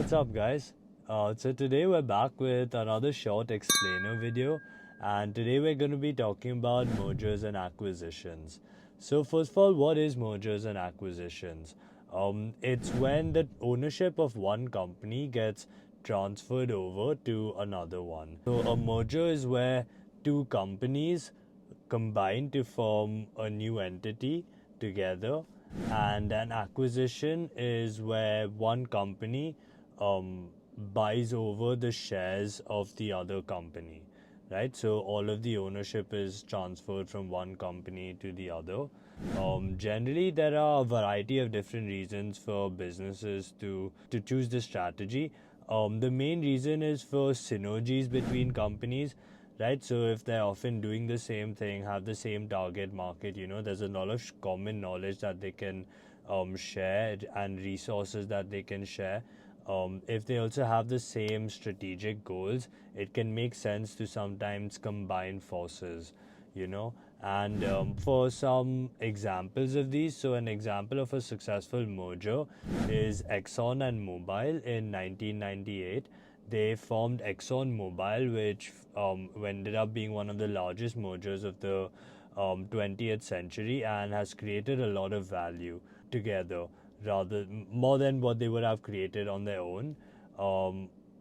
what's up guys? So today we're back with another short explainer video, and today we're going to be talking about mergers and acquisitions. So first of all, what is mergers and acquisitions? It's when the ownership of one company gets transferred over to another one. So a merger is where two companies combine to form a new entity together, and an acquisition is where one company buys over the shares of the other company, right? So all of the ownership is transferred from one company to the other. Generally, there are a variety of different reasons for businesses to choose this strategy. The main reason is for synergies between companies, right? So if they're often doing the same thing, have the same target market, there's a lot of common knowledge that they can share and resources that they can share. If they also have the same strategic goals, it can make sense to sometimes combine forces, And for some examples of these, so an example of a successful merger is Exxon and Mobil in 1998. They formed Exxon Mobil, which ended up being one of the largest mergers of the 20th century and has created a lot of value together, rather more than what they would have created on their own.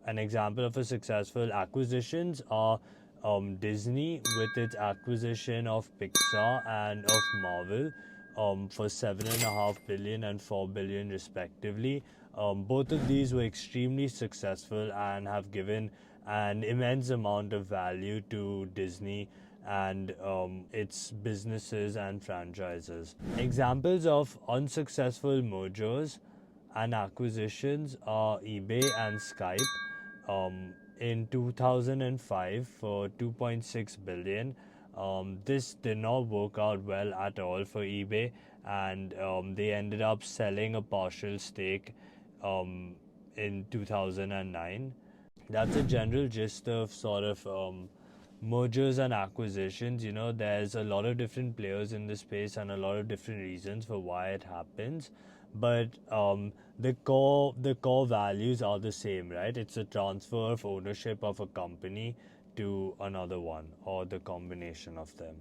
An example of a successful acquisitions are Disney with its acquisition of Pixar and of Marvel for 7.5 billion and 4 billion respectively. Both of these were extremely successful and have given an immense amount of value to Disney and its businesses and franchises. Examples of unsuccessful mergers and acquisitions are eBay and Skype. In 2005 for 2.6 billion. This did not work out well at all for eBay, and they ended up selling a partial stake in 2009. That's a general gist of sort of mergers and acquisitions. There's a lot of different players in the space and a lot of different reasons for why it happens, but the core values are the same, right? It's a transfer of ownership of a company to another one, or the combination of them.